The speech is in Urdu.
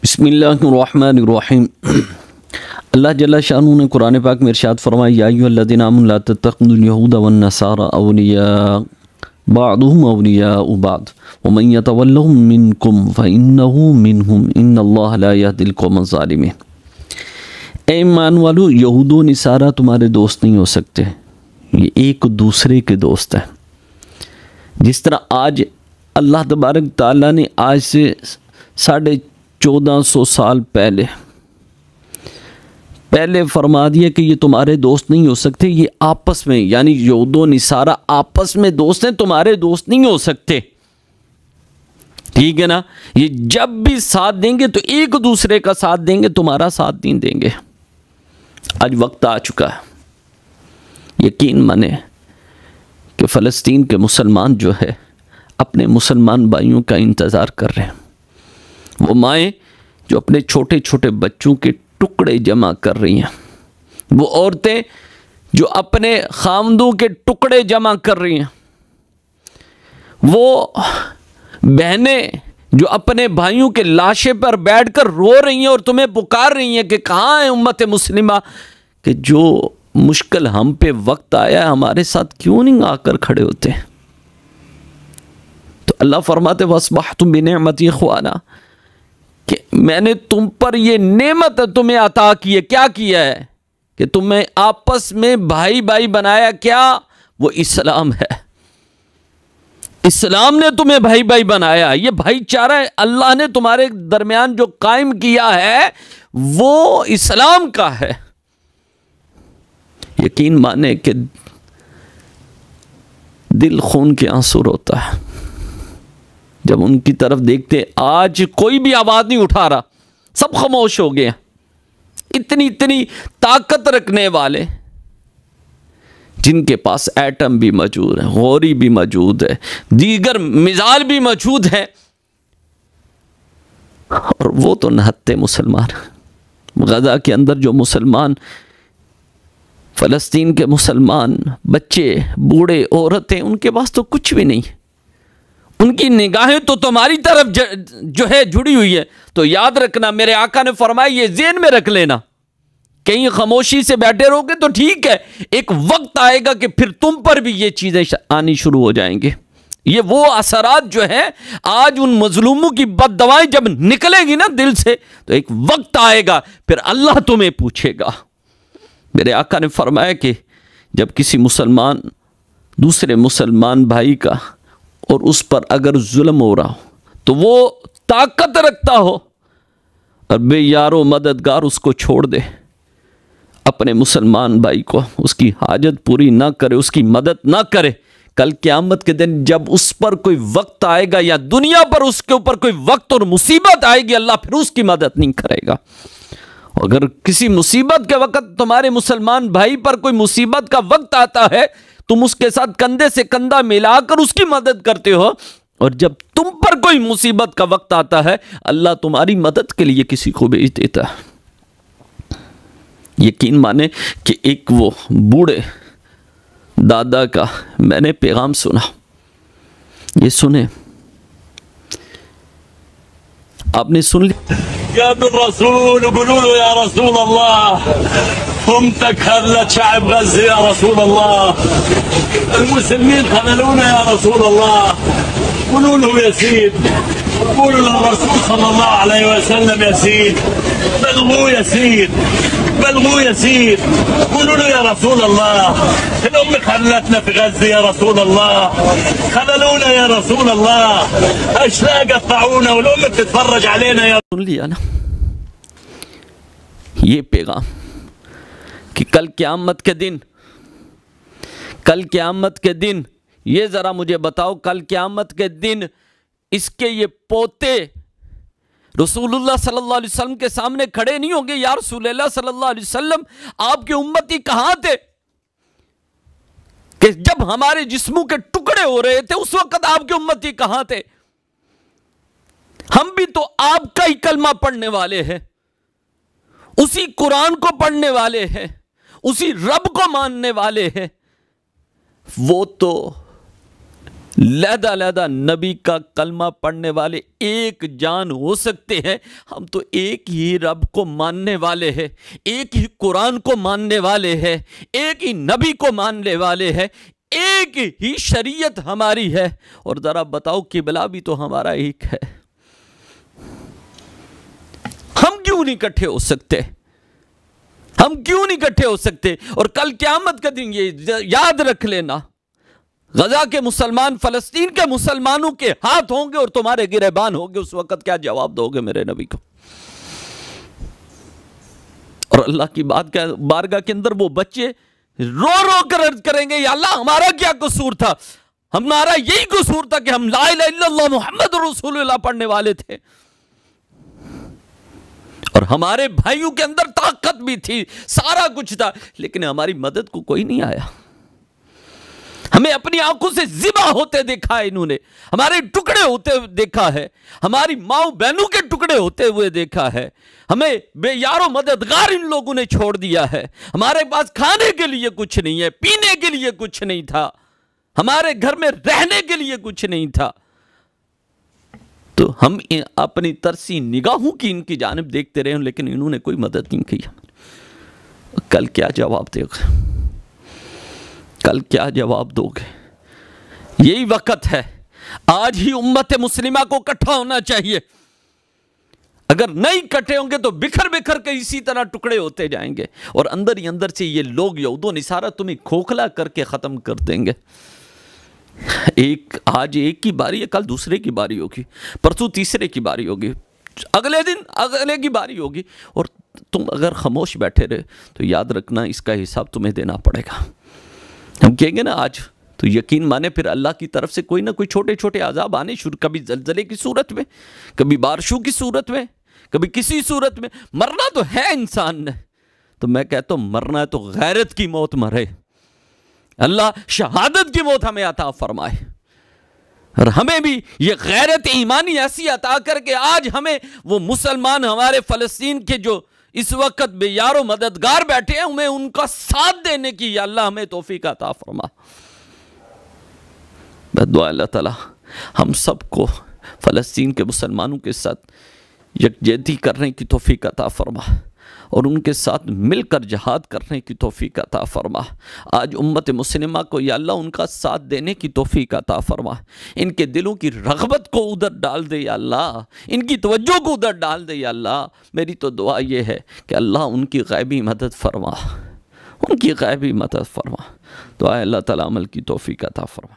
بسم اللہ الرحمن الرحیم۔ اللہ جل شانہ نے قرآن پاک میں ارشاد فرمایا یا ایھا الذین آمنوا لا تتخذوا اليہود والنصارى اولیاء بعضهم اولیاء بعض ومن یتولهم منکم فانہ منہم ان اللہ لا یہدی القوم الظالمین۔ اے ایمان والو، یہود و نصارہ تمہارے دوست نہیں ہو سکتے، یہ ایک دوسرے کے دوست ہیں۔ جس طرح آج اللہ تبارک تعالیٰ نے آج سے 1450 سال پہلے فرما دیا کہ یہ تمہارے دوست نہیں ہو سکتے، یہ آپس میں یعنی یہود و نصارہ آپس میں دوست ہیں، تمہارے دوست نہیں ہو سکتے، ٹھیک ہے نا۔ یہ جب بھی ساتھ دیں گے تو ایک دوسرے کا ساتھ دیں گے، تمہارا ساتھ نہیں دیں گے۔ آج وقت آ چکا ہے، یقین مانے کہ فلسطین کے مسلمان جو ہے اپنے مسلمان بھائیوں کا انتظار کر رہے ہیں۔ وہ مائیں جو اپنے چھوٹے چھوٹے بچوں کے ٹکڑے جمع کر رہی ہیں، وہ عورتیں جو اپنے خامدوں کے ٹکڑے جمع کر رہی ہیں، وہ بہنیں جو اپنے بھائیوں کے لاشے پر بیٹھ کر رو رہی ہیں اور تمہیں پکار رہی ہیں کہ کہاں ہے امت مسلمہ، کہ جو مشکل ہم پہ وقت آیا ہے ہمارے ساتھ کیوں نہیں آ کر کھڑے ہوتے۔ تو اللہ فرماتے وَأَصْبَحْتُمْ بِنِعْمَتِي إِخْوَانًا، کہ میں نے تم پر یہ نعمت تمہیں عطا کی ہے۔ کیا کیا ہے کہ تمہیں آپس میں بھائی بھائی بنایا، کیا؟ وہ اسلام ہے۔ اسلام نے تمہیں بھائی بھائی بنایا، یہ بھائی چارہ اللہ نے تمہارے درمیان جو قائم کیا ہے وہ اسلام کا ہے۔ یقین مانے کہ دل خون کے آنسو روتا ہے جب ان کی طرف دیکھتے۔ آج کوئی بھی آواز نہیں اٹھا رہا، سب خاموش ہو گئے۔ اتنی طاقت رکھنے والے جن کے پاس ایٹم بھی موجود ہے، غوری بھی موجود ہے، دیگر میزائل بھی موجود ہے، اور وہ تو نہتے مسلمان۔ غزہ کے اندر جو مسلمان، فلسطین کے مسلمان، بچے، بوڑھے، عورتیں، ان کے پاس تو کچھ بھی نہیں۔ ان کی نگاہیں تو تمہاری طرف جو ہے جڑی ہوئی ہے۔ تو یاد رکھنا، میرے آقا نے فرمایا، یہ ذہن میں رکھ لینا، کہیں خاموشی سے بیٹھے رہو گے تو ٹھیک ہے، ایک وقت آئے گا کہ پھر تم پر بھی یہ چیزیں آنی شروع ہو جائیں گے۔ یہ وہ اثرات جو ہیں آج ان مظلوموں کی بد دعائیں جب نکلیں گی نا دل سے، تو ایک وقت آئے گا پھر اللہ تمہیں پوچھے گا۔ میرے آقا نے فرمایا کہ جب کسی مسلمان دوسرے مسلمان بھائی کا اور اس پر اگر ظلم ہو رہا ہو تو وہ طاقت رکھتا ہو اور بے یار و مددگار اس کو چھوڑ دے، اپنے مسلمان بھائی کو اس کی حاجت پوری نہ کرے، اس کی مدد نہ کرے، کل قیامت کے دن جب اس پر کوئی وقت آئے گا یا دنیا پر اس کے اوپر کوئی وقت اور مصیبت آئے گی، اللہ پھر اس کی مدد نہیں کرے گا۔ اگر کسی مصیبت کے وقت تمہارے مسلمان بھائی پر کوئی مصیبت کا وقت آتا ہے، تم اس کے ساتھ کندھے سے کندھا ملا کر اس کی مدد کرتے ہو، اور جب تم پر کوئی مصیبت کا وقت آتا ہے اللہ تمہاری مدد کے لیے کسی کو بھیج دیتا ہے۔ یقین مانے کہ ایک وہ بوڑھے دادا کا میں نے پیغام سنا، یہ سنیں، آپ نے سن لیا؟ يا ابن الرسول قولوا له يا رسول الله قمتك خلت شعب غزة يا رسول الله، المسلمين خذلونا يا رسول الله، قولوا له يزيد، قولوا للرسول صلى الله عليه وسلم يزيد، بلغوا يزيد، بلغوا يزيد، قولوا له يا رسول الله الأم خلتنا في غزة يا رسول الله، خذلونا يا رسول الله، أشلاء قطعونا والأم بتتفرج علينا يا سن لیا نا یہ پیغام کہ کل قیامت کے دن یہ ذرا مجھے بتاؤ، کل قیامت کے دن اس کے یہ پوتے رسول اللہ صلی اللہ علیہ وسلم کے سامنے کھڑے نہیں ہوں گے، یا رسول اللہ صلی اللہ علیہ وسلم آپ کے امتی کہاں تھے کہ جب ہمارے جسموں کے ٹکڑے ہو رہے تھے، اس وقت آپ کے امتی کہاں تھے؟ ہم بھی تو آپ کا ہی کلمہ پڑھنے والے ہیں، اسی قرآن کو پڑھنے والے ہیں، اسی رب کو ماننے والے ہیں۔ وہ تو لہدہ لہدہ نبی کا کلمہ پڑھنے والے ایک جان ہو سکتے ہیں. ہم تو ایک ہی رب کو ماننے والے ہیں, ایک ہی قرآن کو ماننے والے ہیں, ایک ہی نبی کو ماننے والے ہیں, ایک ہی شریعت ہماری ہے. اور ذرا بتاؤ قبلہ بھی تو ہمارا ایک ہے. ہم کیوں نہیں اکٹھے ہو سکتے؟ ہم کیوں نہیں اکٹھے ہو سکتے؟ اور کل قیامت کا دن یہ یاد رکھ لینا, غزہ کے مسلمان فلسطین کے مسلمانوں کے ہاتھ ہوں گے اور تمہارے گریبان ہوں گے. اس وقت کیا جواب دو گے میرے نبی کو؟ اور اللہ کی بارگاہ کے اندر وہ بچے رو رو کر عرض کریں گے, یا اللہ ہمارا کیا قصور تھا؟ ہمارا یہی قصور تھا کہ ہم لا الہ الا اللہ محمد رسول اللہ پڑھنے والے تھے, اور ہمارے بھائیوں کے اندر طاقت بھی تھی, سارا کچھ تھا, لیکن ہماری مدد کو کوئی نہیں آیا. ہمیں اپنی آنکھوں سے ذبح ہوتے دیکھا ہے, انہوں نے ہمارے ٹکڑے ہوتے دیکھا ہے, ہماری ماؤں بہنوں کے ٹکڑے ہوتے ہوئے دیکھا ہے. ہمیں بے یار و مددگار ان لوگوں نے چھوڑ دیا ہے. ہمارے پاس کھانے کے لیے کچھ نہیں ہے, پینے کے لیے کچھ نہیں تھا, ہمارے گھر میں رہنے کے لیے کچھ نہیں تھا. تو ہم اپنی ترسی نگاہوں کی ان کی جانب دیکھتے رہے, لیکن انہوں نے کوئی مدد نہیں کی. کل کیا جواب دے گا؟ کل کیا جواب دو گے؟ یہی وقت ہے, آج ہی امت مسلمہ کو اکٹھا ہونا چاہیے. اگر نہیں اکٹھے ہوں گے تو بکھر بکھر کے اسی طرح ٹکڑے ہوتے جائیں گے, اور اندر ہی اندر سے یہ لوگ یہود و نصارہ تمہیں کھوکھلا کر کے ختم کر دیں گے. آج ایک کی باری ہے, کل دوسرے کی باری ہوگی, پرسوں تیسرے کی باری ہوگی, اگلے دن اگلے کی باری ہوگی. اور تم اگر خاموش بیٹھے رہے تو یاد رکھنا اس کا حساب تمہیں دینا پڑے گا. ہم کہیں گے نا آج, تو یقین مانے پھر اللہ کی طرف سے کوئی نہ کوئی چھوٹے چھوٹے عذاب آنے شروع, کبھی زلزلے کی صورت میں, کبھی بارشوں کی صورت میں, کبھی کسی صورت میں. مرنا تو ہے انسان نے, تو میں کہتا ہوں مرنا ہے تو غیرت کی موت مرے. اللہ شہادت کی موت ہمیں عطا فرمائے, اور ہمیں بھی یہ غیرت ایمانی ایسی عطا کر کے آج ہمیں وہ مسلمان ہمارے فلسطین کے جو اس وقت بے یار و مددگار بیٹھے ہیں, ہمیں ان کا ساتھ دینے کی یا اللہ ہمیں توفیق عطا فرما. دعا اللہ تعالی ہم سب کو فلسطین کے مسلمانوں کے ساتھ یکجہتی کرنے کی توفیق عطا فرما, اور ان کے ساتھ مل کر جہاد کرنے کی توفیق عطا فرما. آج امت مسلمہ کو یا اللہ ان کا ساتھ دینے کی توفیق عطا فرما. ان کے دلوں کی رغبت کو ادھر ڈال دے یا اللہ, ان کی توجہ کو ادھر ڈال دے یا اللہ. میری تو دعا یہ ہے کہ اللہ ان کی غیبی مدد فرما, ان کی غیبی مدد فرما. دعا اللہ تعالیٰ عمل کی توفیق عطا فرما.